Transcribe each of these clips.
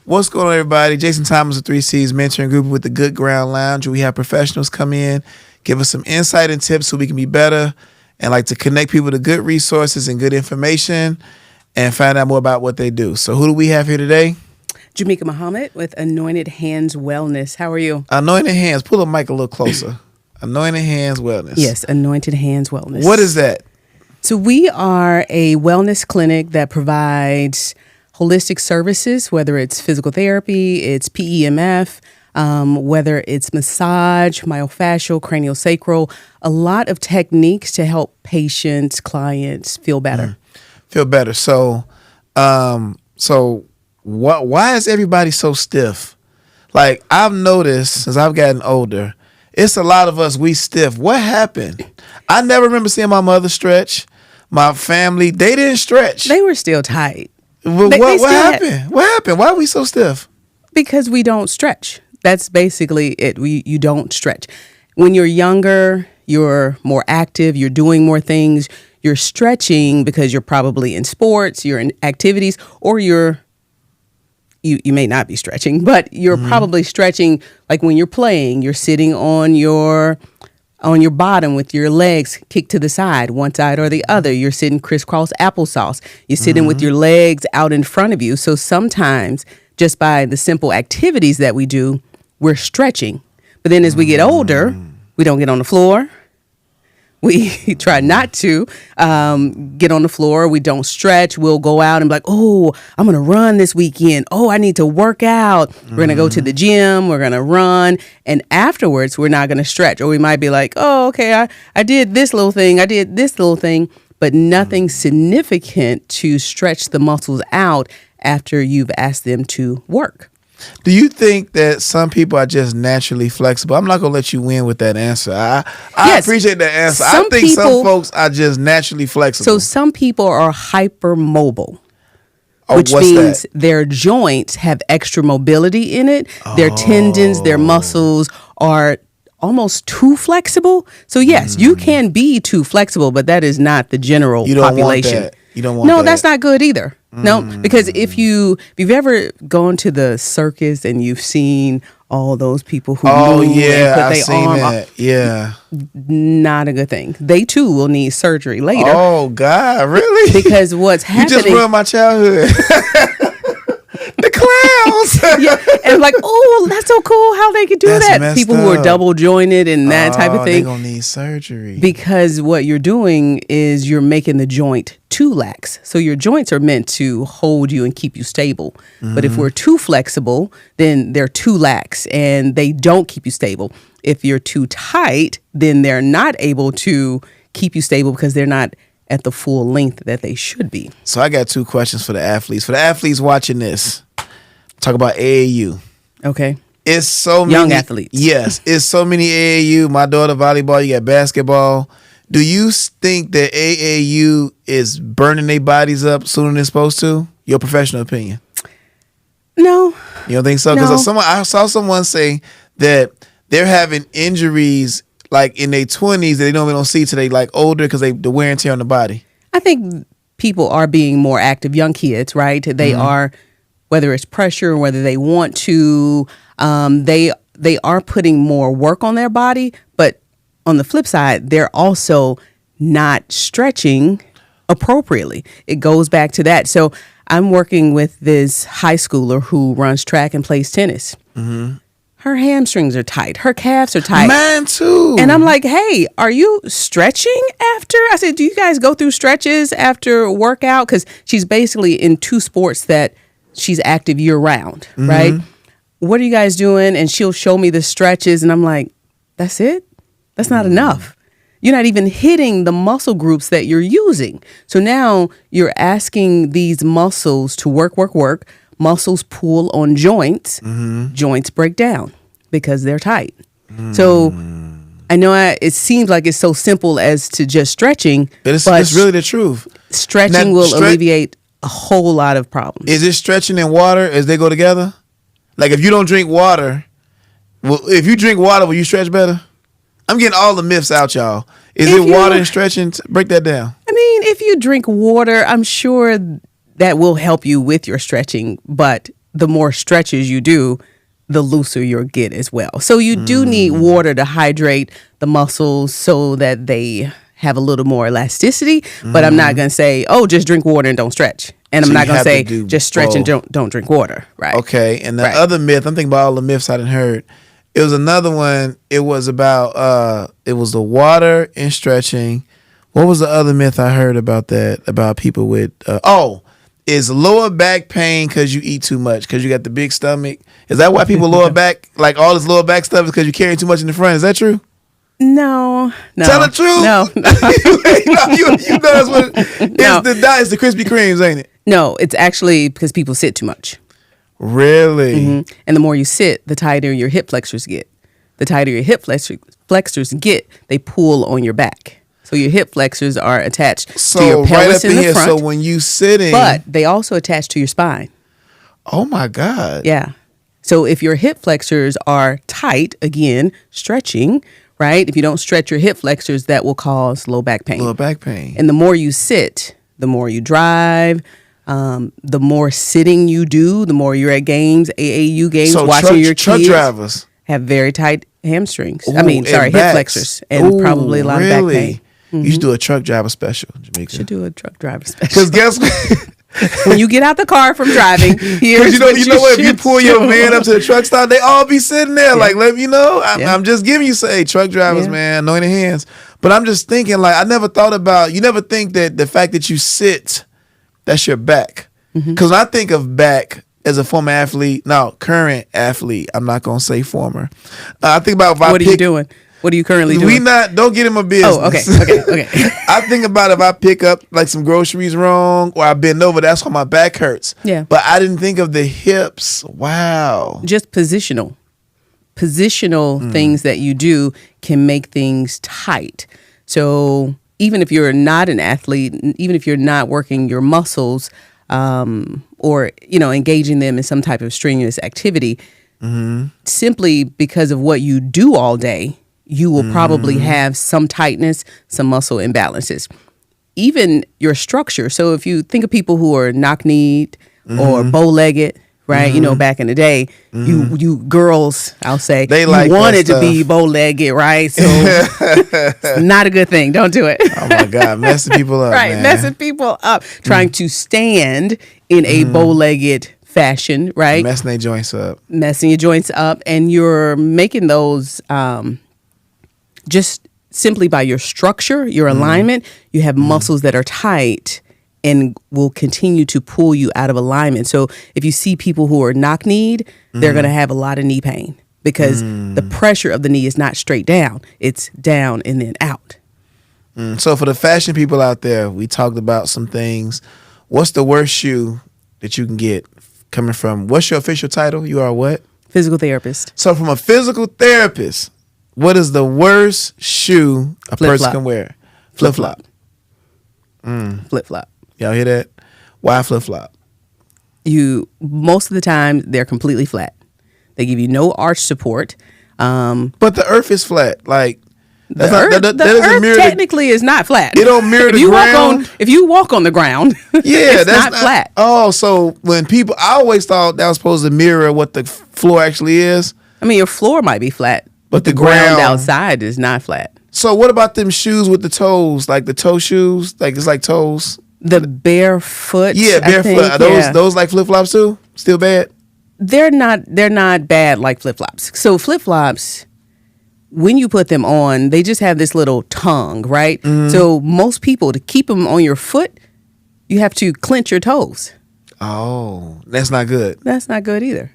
What's going on, everybody? Jason Thomas of 3C's mentoring group with the Good Ground Lounge. We have professionals come in, give us some insight and tips so we can be better, and like to connect people to good resources and good information and find out more about what they do. So who do we have here today? Jameka Muhammad with Anointed Hands Wellness. How are you? Anointed Hands. Pull the mic a little closer. Anointed Hands Wellness. Yes, Anointed Hands Wellness. What is that? So we are a wellness clinic that provides holistic services, whether it's physical therapy, it's PEMF, whether it's massage, myofascial, craniosacral, a lot of techniques to help patients, clients feel better. Feel better. So, why is everybody so stiff? Like, I've noticed since I've gotten older, it's a lot of us, we stiff. What happened? I never remember seeing my mother stretch. My family, they didn't stretch. They were still tight. What happened? What happened? Why are we so stiff? Because we don't stretch. That's basically it. You don't stretch. When you're younger, you're more active, you're doing more things, you're stretching because you're probably in sports, you're in activities, or you may not be stretching, but you're probably stretching like when you're playing, you're sitting on your bottom with your legs kicked to the side, one side or the other. You're sitting crisscross applesauce. You're sitting with your legs out in front of you. So sometimes just by the simple activities that we do, we're stretching. But then as we get older, we don't get on the floor. We try not to get on the floor. We don't stretch. We'll go out and be like, oh, I'm going to run this weekend. Oh, I need to work out. We're going to go to the gym. We're going to run. And afterwards, we're not going to stretch. Or we might be like, oh, okay, I did this little thing. I did this little thing. But nothing significant to stretch the muscles out after you've asked them to work. Do you think that some people are just naturally flexible? I'm not going to let you win with that answer. I appreciate that answer. I think some folks are just naturally flexible. So some people are hypermobile, which means their joints have extra mobility in it. Their tendons, their muscles are almost too flexible. So yes, you can be too flexible, but that is not the general population. Want that. You don't want that. No, that's not good either. No, because if you've ever gone to the circus and you've seen all those people who move and put their arm up, not a good thing. They too will need surgery later. Oh God, really? Because what's happening? You just ruined my childhood. The clowns. Yeah, and like, oh, that's so cool how they could do that. People who are double jointed and that type of thing. They're gonna need surgery. Because what you're doing is you're making the joint too lax. So your joints are meant to hold you and keep you stable. But if we're too flexible, then they're too lax and they don't keep you stable. If you're too tight, then they're not able to keep you stable because they're not at the full length that they should be. So I got two questions for the athletes. For the athletes watching this, talk about AAU. Okay. It's so many young athletes. Yes, it's so many AAU. My daughter volleyball, you got basketball. Do you think that AAU is burning their bodies up sooner than it's supposed to? Your professional opinion? No. You don't think so? Because I saw someone say that they're having injuries like in their 20s that they don't see today, like older because the wear and tear on the body. I think people are being more active. Young kids, right? They are, whether it's pressure or whether they want to, they are putting more work on their body. But on the flip side, they're also not stretching appropriately. It goes back to that. So I'm working with this high schooler who runs track and plays tennis. Her hamstrings are tight. Her calves are tight. Mine too. And I'm like, hey, are you stretching after? I said, do you guys go through stretches after workout? Because she's basically in two sports that she's active year round, right? What are you guys doing? And she'll show me the stretches. And I'm like, that's it? That's not enough. You're not even hitting the muscle groups that you're using. So now you're asking these muscles to work. Muscles pull on joints. Joints break down because they're tight. So I know it seems like it's so simple as to just stretching. But it's really the truth. Stretching will alleviate a whole lot of problems. Is it stretching and water as they go together? Like if you don't drink water, if you drink water, will you stretch better? I'm getting all the myths out, y'all. Is it water and stretching? Break that down. I mean, if you drink water, I'm sure that will help you with your stretching, but the more stretches you do, the looser you'll get as well. So you do need water to hydrate the muscles so that they have a little more elasticity. But I'm not going to say, oh, just drink water and don't stretch. And I'm So not you going to have to say, do just stretch and both. don't drink water. Right. Okay. And the Right. other myth, I'm thinking about all the myths I didn't heard. It was another one. It was about it was the water and stretching. What was the other myth I heard about that? About people with is lower back pain because you eat too much because you got the big stomach? Is that why people lower back, like all this lower back stuff, is because you carry too much in the front? Is that true? No. Tell the truth. No. you know that's what it's the Krispy Kremes, ain't it? No, it's actually because people sit too much. Really? And the more you sit, the tighter your hip flexors get. The tighter your hip flexors get, they pull on your back. So your hip flexors are attached to your pelvis in the here. front. So when you sitting, But they also attach to your spine. oh my God. Yeah. So if your hip flexors are tight, again, stretching, right? If you don't stretch your hip flexors, that will cause low back pain. Lower back pain. And the more you sit, the more you drive, the more sitting you do, the more you're at games, AAU games, So watching your truck kids drivers have very tight hamstrings. Ooh, hip and backs. flexors, and probably a lot of back pain. You should do a truck driver special, Jameka. Should do a truck driver special. Because guess what? When you get out the car from driving, here's you know what? If you should pull your do. van up to the truck stop, they all be sitting there like, let me know. Yeah. I'm just giving you say truck drivers, Yeah. man, anointed hands. But I'm just thinking, like, I never thought about. You never think that the fact that you sit, that's your back. Because when I think of back as a former athlete, no, current athlete, I'm not gonna say former. I think about if I What are you doing? What are you currently doing? don't get in my business. Oh, okay. I think about if I pick up like some groceries wrong or I bend over, that's why my back hurts. Yeah. But I didn't think of the hips. Wow. Just positional things that you do can make things tight. So even if you're not an athlete, even if you're not working your muscles, or engaging them in some type of strenuous activity, simply because of what you do all day, you will probably have some tightness, some muscle imbalances. Even your structure. So if you think of people who are knock-kneed or bow-legged, right? Back in the day, you girls, I'll say, They you like that wanted to stuff. be bow-legged, right? So it's not a good thing. Don't do it. Oh my God, messing people up, Right, man. messing people up, trying to stand in a bow-legged fashion, right? Messing their joints up. Messing your joints up, and you're making those just simply by your structure, your alignment. You have muscles that are tight and will continue to pull you out of alignment. So if you see people who are knock-kneed, they're going to have a lot of knee pain because the pressure of the knee is not straight down. It's down and then out. So for the fashion people out there, we talked about some things. What's the worst shoe that you can get coming from? What's your official title? You are what? Physical therapist. So from a physical therapist, what is the worst shoe a person Flip-flop. can wear? Flip-flop. Flip-flop. Y'all hear that? Why flip-flop? Most of the time, they're completely flat. They give you no arch support. But the earth is flat. Like The earth technically is not flat. It don't mirror the ground. If you walk on the ground, Yeah, it's that's not flat. Oh, so when people, I always thought that was supposed to mirror what the floor actually is. I mean, your floor might be flat, But the the ground ground- outside is not flat. So what about them shoes with the toes, like the toe shoes? Like it's like toes. The barefoot, Yeah, I barefoot. think, Are those yeah. those like flip flops too? Still bad? They're not bad like flip flops. So flip flops, when you put them on, they just have this little tongue, right? So most people, to keep them on your foot, you have to clench your toes. Oh, that's not good. That's not good either.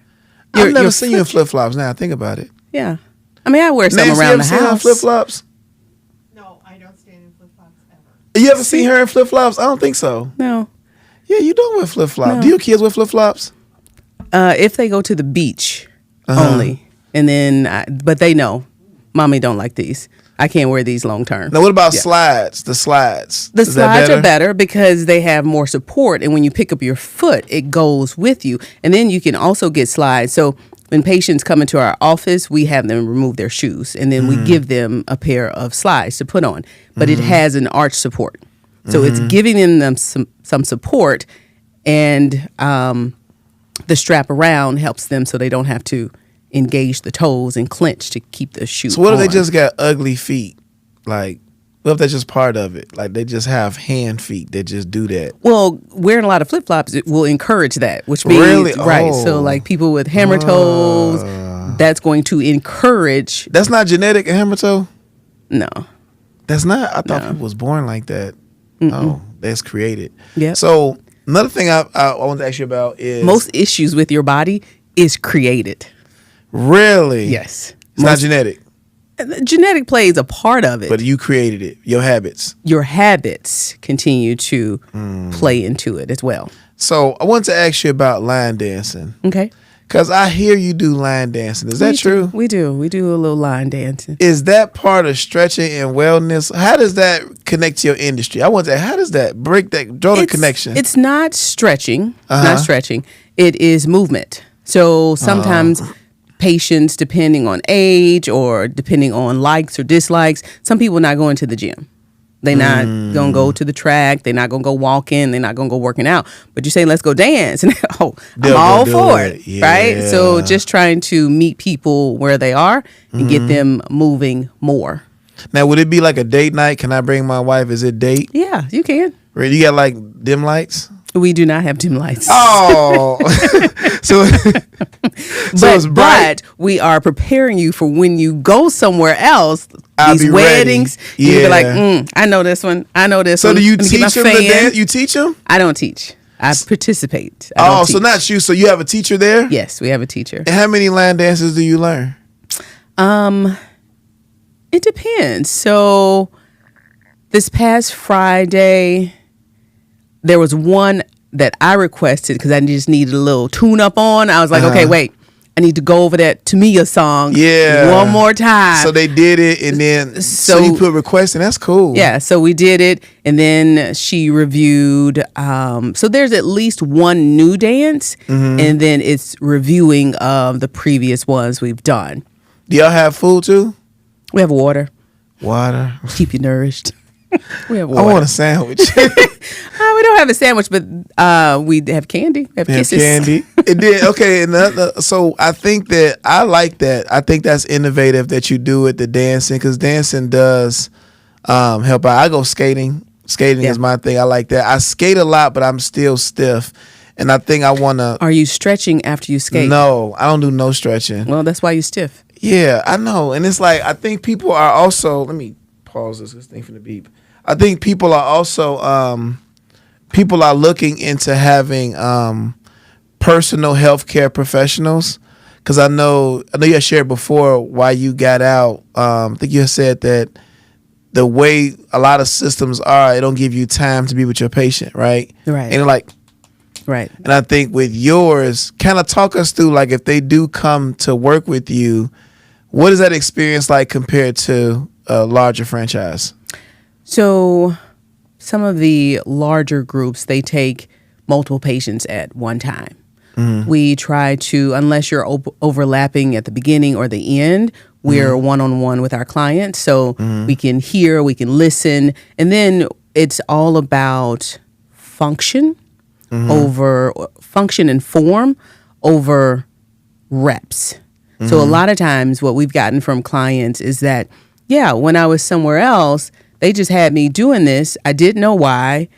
I've never seen you in flip flops. Now think about it. Yeah, I mean, I wear some Nancy, around you the ever seen her in house. flip flops? No, I don't stand in flip flops ever. You ever seen her in flip flops? I don't think so. No, Yeah, you don't wear flip flops. No. Do your kids wear flip flops? if they go to the beach only, and then but they know, mommy don't like these. I can't wear these long term. Now, what about slides? The slides. The Is that slides are better because they have more support, and when you pick up your foot, it goes with you. And then you can also get slides. So when patients come into our office, we have them remove their shoes, and then we give them a pair of slides to put on. But it has an arch support, so it's giving them some support, and the strap around helps them so they don't have to engage the toes and clench to keep the shoe So what if they on. just got ugly feet? Like, what if that's just part of it? Like they just have hand feet that just do that. Well, wearing a lot of flip flops it will encourage that, which means Really? right. Oh. So like people with hammer toes, that's going to encourage. That's not genetic, a hammer toe? No. That's not. I thought No. people was born like that. Oh, that's created. Yep. So another thing I want to ask you about is Most issues with your body is created. really Yes. It's not genetic, Genetic plays a part of it. but you created it. Your habits. Your habits continue to play into it as well. So I want to ask you about line dancing Okay. because I hear you do line dancing. Is that true? We do. We do a little line dancing. Is that part of stretching and wellness? How does that connect to your industry? I want to. How does that draw the connection? It's not stretching. Uh-huh. Not stretching. It is movement. So sometimes patients, depending on age or depending on likes or dislikes, some people not going to the gym. They're not gonna go to the track. They're not gonna go walking. They're not gonna go working out. But you say, let's go dance, and I'm They'll all go do for it. it, right? So Yeah. just trying to meet people where they are and get them moving more. Now, would it be like a date night? Can I bring my wife? Is it date? Yeah, you can. Right, you got like dim lights? We do not have dim lights. Oh, so it's bright. But we are preparing you for when you go somewhere else. I'll These be ready. weddings, you'll be Yeah. like, I know this one. I know this So one. do you Let me get my teach them to fan." dance? You teach them? I don't teach. I participate. I Oh, don't so teach. not you. So you have a teacher there? Yes, we have a teacher. And how many line dances do you learn? It depends. So this past Friday, there was one that I requested because I just needed a little tune up on. I was like, okay, wait. I need to go over that Tamia song Yeah. one more time. So they did it, and then so So- you put requests, and that's cool. Yeah, so we did it, and then she reviewed. So there's at least one new dance, and then it's reviewing of the previous ones we've done. Do y'all have food too? We have water, Water. keep you nourished. We have I water. want a sandwich. We don't have a sandwich, but we have candy. We have Have kisses. candy. It did okay. And so I think that I like that. I think that's innovative that you do it, the dancing, because dancing does help out. I go skating. Skating Yeah. is my thing. I like that. I skate a lot, but I'm still stiff, and I think I want to. Are you stretching after you skate? No, I don't do no stretching. Well, that's why you're stiff. Yeah, I know, and it's like I think people are also. Let me pause this thing from the beep. I think people are also people are looking into having personal healthcare professionals, because I know you had shared before why you got out. I think you had said that the way a lot of systems are, it don't give you time to be with your patient, right? Right. And like, Right. and I think with yours, kind of talk us through, like, if they do come to work with you, what is that experience like compared to a larger franchise? So some of the larger groups, they take multiple patients at one time. We try to, unless you're overlapping at the beginning or the end, we're one-on-one with our clients. So we can hear, we can listen. And then it's all about function and form over reps. So a lot of times what we've gotten from clients is that, yeah, when I was somewhere else, they just had me doing this. I didn't know why.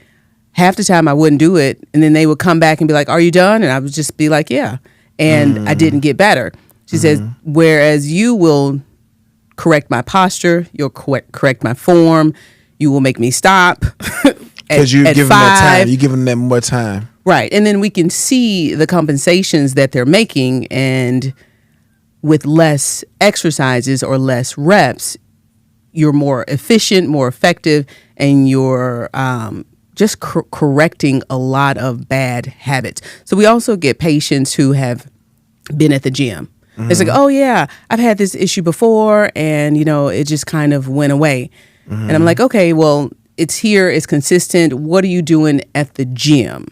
Half the time I wouldn't do it. And then they would come back and be like, are you done? And I would just be like, yeah. And I didn't get better. She says, whereas you will correct my posture, you'll correct my form, you will make me stop. Because you at give them that 5. time. You give them that more time. Right. And then we can see the compensations that they're making, and with less exercises or less reps, you're more efficient, more effective, and you're just correcting a lot of bad habits. So we also get patients who have been at the gym. It's like, oh yeah, I've had this issue before, and it just kind of went away. And I'm like, okay, well, it's here, it's consistent. What are you doing at the gym?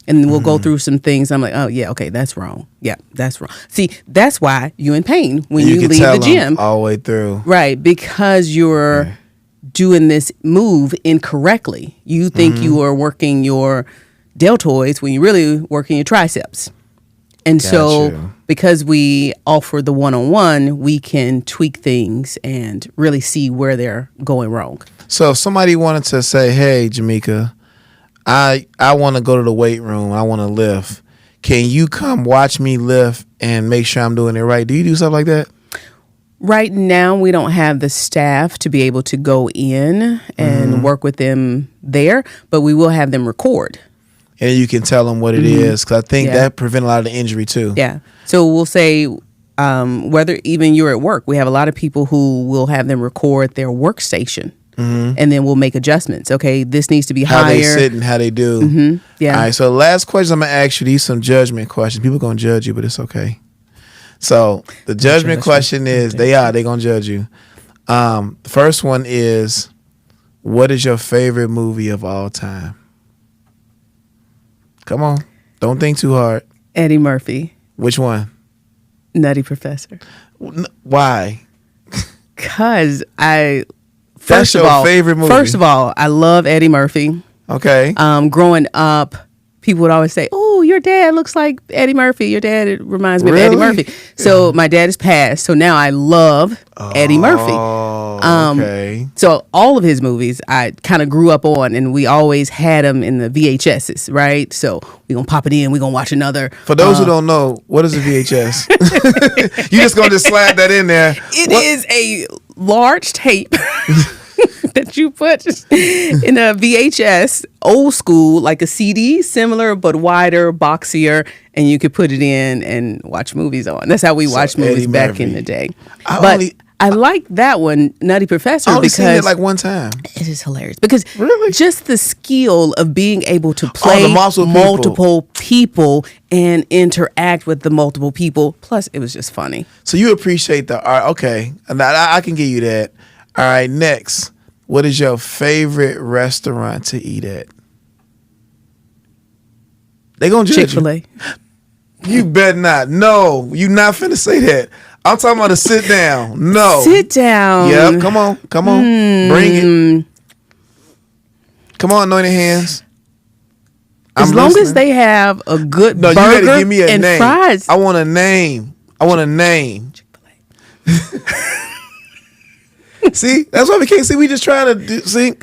And we'll go through some things. I'm like, oh yeah, okay, that's wrong. Yeah, that's wrong. See, that's why you're in pain when you can leave tell the them gym. all the way through. Right, because you're doing this move incorrectly. You think you are working your deltoids when you're really working your triceps. And Got so you. because we offer the one-on-one, we can tweak things and really see where they're going wrong. So if somebody wanted to say, hey, Jameka, I want to go to the weight room. I want to lift. Can you come watch me lift and make sure I'm doing it right? Do you do stuff like that? Right now, we don't have the staff to be able to go in and work with them there, but we will have them record. And you can tell them what it is, because I think that prevent a lot of the injury too. Yeah. So we'll say whether even you're at work, we have a lot of people who will have them record their workstation. And then we'll make adjustments. Okay, this needs to be How higher. they sit and how they do. Yeah. All right, so last question I'm going to ask you, these some judgment questions. People going to judge you, but it's okay. So the judgment question is, they're going to judge you. The first one is, what is your favorite movie of all time? Come on. Don't think too hard. Eddie Murphy, Which one? Nutty Professor. Why? Because That's first your of all, favorite movie. First of all, I love Eddie Murphy. Okay. Growing up, people would always say, "Oh, your dad looks like Eddie Murphy. Your dad reminds me of Eddie Really? Murphy." So my dad is passed. So now I love Eddie Murphy. Okay. So all of his movies I kind of grew up on, and we always had them in the VHSs, right? So we gonna pop it in. We gonna watch another. For those who don't know, what is a VHS? You just gonna just slide that in there. It is a large tape that you put in a VHS, old school, like a CD, similar but wider, boxier, and you could put it in and watch movies on. That's how we watched movies Eddie back Murphy. in the day. I I like that one, Nutty Professor, I only because seen it like one time. it is hilarious. Because Really? just the skill of being able to play the multiple people and interact with the multiple people. Plus, it was just funny. So you appreciate the art. Okay. And I can give you that. All right. Next, what is your favorite restaurant to eat at? They gonna judge Chick-fil-A. You better not. No, you not finna say that. I'm talking about a sit down. No. Sit down. Yep. Come on. Bring it. Come on, Anointed Hands. As I'm long as listening. they have a good No, you burger gotta give me a and name. fries. I want a name. See, that's why we can't see. We just trying to do, see.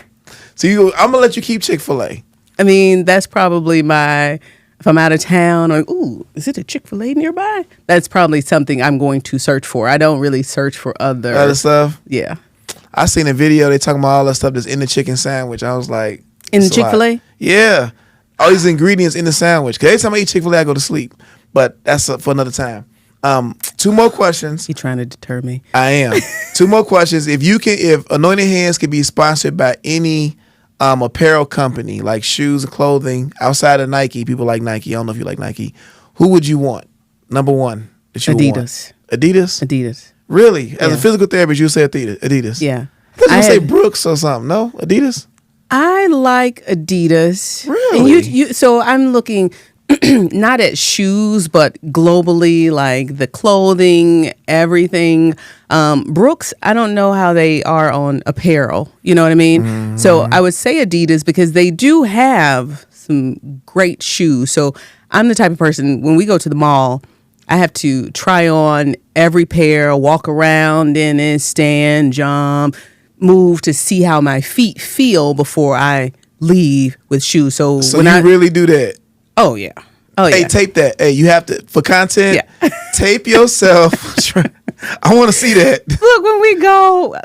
So I'm gonna let you keep Chick-fil-A. I mean, that's probably if I'm out of town, or, ooh, is it a Chick-fil-A nearby? That's probably something I'm going to search for. I don't really search for Other stuff. Yeah. I seen a video. They talking about all that stuff that's in the chicken sandwich. I was like, In the it's a lot. Chick-fil-A? Yeah, all these ingredients in the sandwich. Cause every time I eat Chick-fil-A, I go to sleep. But that's for another time. 2 more questions. He trying to deter me. I am. 2 more questions. If Anointed Hands could be sponsored by any apparel company, like shoes and clothing outside of Nike, people like Nike. I don't know if you like Nike. Who would you want? Number one that you would want? Adidas. Adidas. Really? As Yeah. a physical therapist, you would say Adidas. Yeah. I thought you would say had- Brooks or something. No, Adidas. I like Adidas. Really? And so I'm looking not at shoes, but globally, like the clothing, everything. Brooks, I don't know how they are on apparel. You know what I mean? So I would say Adidas because they do have some great shoes. So I'm the type of person, when we go to the mall, I have to try on every pair, walk around in it, stand, jump, move to see how my feet feel before I leave with shoes. So So you really do that? Oh yeah. Oh yeah. Hey, tape that. Hey, you have to, for content, Yeah. tape yourself. I want to see that. Look, when we go,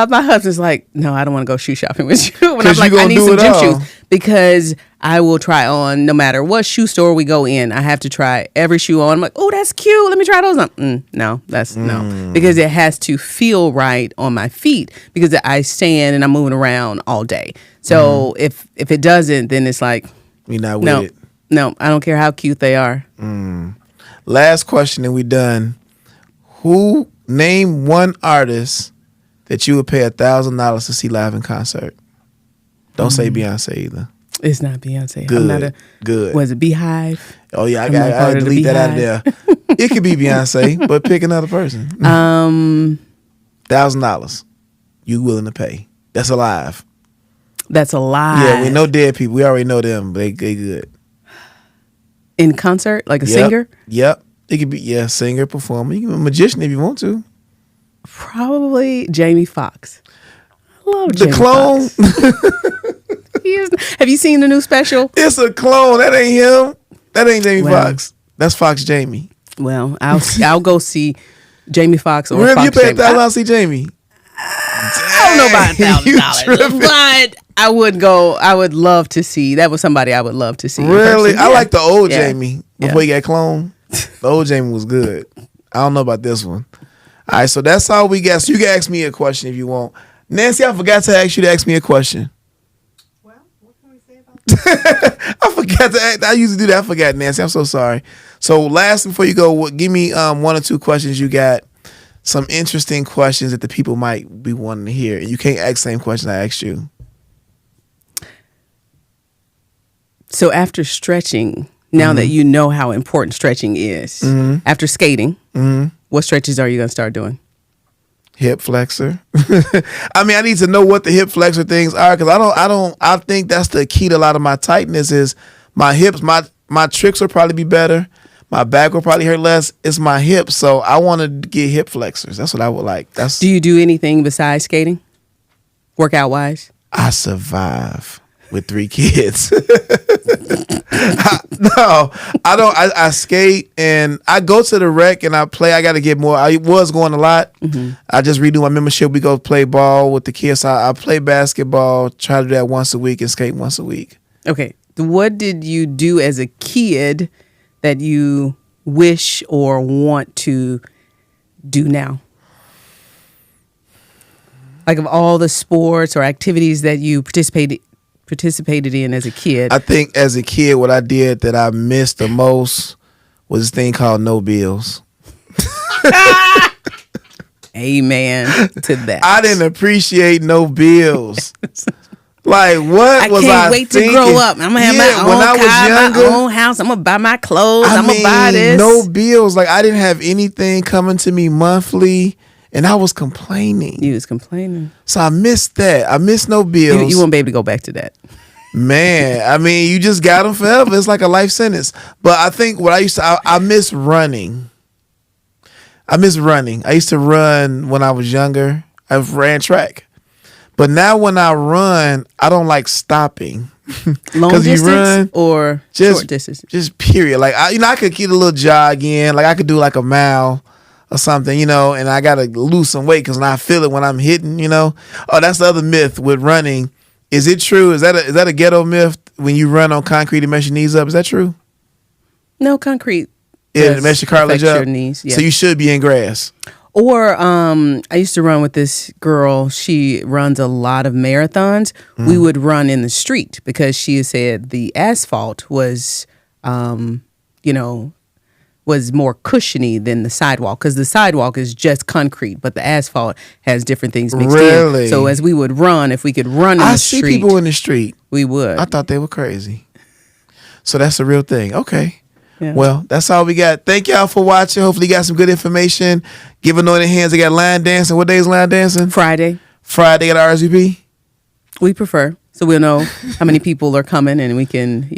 my husband's like, "No, I don't want to go shoe shopping with you." When I'm 'Cause you like, "I gonna need do some it gym all. shoes," because I will try on no matter what shoe store we go in. I have to try every shoe on. I'm like, "Oh, that's cute. Let me try those on." No, that's no, because it has to feel right on my feet because I stand and I'm moving around all day. So if it doesn't, then it's like, You're not with no, it. no, I don't care how cute they are. Last question and we done. Name one artist that you would pay $1,000 to see live in concert? Don't say Beyonce either. It's not Beyonce. Good. I'm not a. Good. Was it Beehive? Oh yeah, I'm not I part of the delete that out of Beehive. there. It could be Beyonce, but pick another person. $1,000. You willing to pay? That's alive. That's a lie. Yeah, we know dead people. We already know them. They good. In concert, like a Yep. singer. Yep. It could be singer, performer. You can be a magician if you want to. Probably Jamie Foxx. I love The Jamie clone. Foxx. Have you seen the new special? It's a clone. That ain't him. That ain't Jamie Well. Foxx. That's Fox Jamie. Well, I'll go see Jamie Foxx or Really, Fox you pay Jamie. $1,000 to see Jamie? I don't know about You $1,000, tripping. but I would go. I would love to see. That was somebody I would love to see. in Really? person. I Yeah. like the old Yeah. Jamie before he got cloned. The old Jamie was good. I don't know about this one. All right, so that's all we got. So you can ask me a question if you want. Nancy, I forgot to ask you to ask me a question. Well, what can we say about that? I forgot to ask. I usually do that. I forgot, Nancy. I'm so sorry. So last, before you go, give me one or two questions you got. Some interesting questions that the people might be wanting to hear. And you can't ask the same question I asked you. So after stretching, now that you know how important stretching is, after skating, what stretches are you going to start doing? Hip flexor. I mean, I need to know what the hip flexor things are because I think that's the key to a lot of my tightness is my hips. My tricks will probably be better. My back will probably hurt less. It's my hips. So I want to get hip flexors. That's what I would like. Do you do anything besides skating, workout wise? I survive with 3 kids. No, I don't. I skate and I go to the rec and I play. I got to get more. I was going a lot. I just redo my membership. We go play ball with the kids. I play basketball. Try to do that once a week and skate once a week. Okay. What did you do as a kid that you wish or want to do now? Like of all the sports or activities that you participated in as a kid. I think as a kid, what I did that I missed the most was this thing called no bills. Amen to that. I didn't appreciate no bills. Like what was I can't wait thinking? to grow up. I'm gonna have my when own I was car, younger, my own house. I'm gonna buy my clothes. I I'm gonna buy mean, this. no bills. Like I didn't have anything coming to me monthly, and I was complaining. You was complaining. So I missed that. I missed no You, bills. you won't be able to go back to that. Man, I mean, you just got them forever. It's like a life sentence. But I think what I miss running. I miss running. I used to run when I was younger. I ran track. But now when I run, I don't like stopping. Long 'Cause you distance run, or short distance? Just period. Like I could get a little jog in. Like I could do like a mile or something, and I gotta lose some weight because I feel it when I'm hitting. Oh, that's the other myth with running. Is it true? Is that a ghetto myth? When you run on concrete, it mess your knees up. Is that true? No, concrete. It mess your cartilage affects up. your knees. Yeah. So you should be in grass. Or I used to run with this girl. She runs a lot of marathons. We would run in the street because she said the asphalt was, was more cushiony than the sidewalk because the sidewalk is just concrete, but the asphalt has different things mixed Really? in. So as we would run, if we could run in I the see street, people in the street. we would. I thought they were crazy. So that's a real thing. Okay. Yeah. Well, that's all we got. Thank y'all for watching. Hopefully you got some good information. Give Anointed Hands. They got line dancing. What day is line dancing? Friday. Friday got RSVP. We prefer. So we'll know how many people are coming and we can,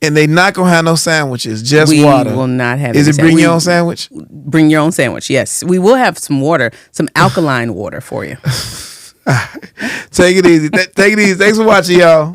And they not going to have no sandwiches, just we water. will not have Is any it bring sandwich. your own sandwich? Bring your own sandwich, yes. We will have some water, some alkaline water for you. Take it easy. Take it easy. Thanks for watching, y'all.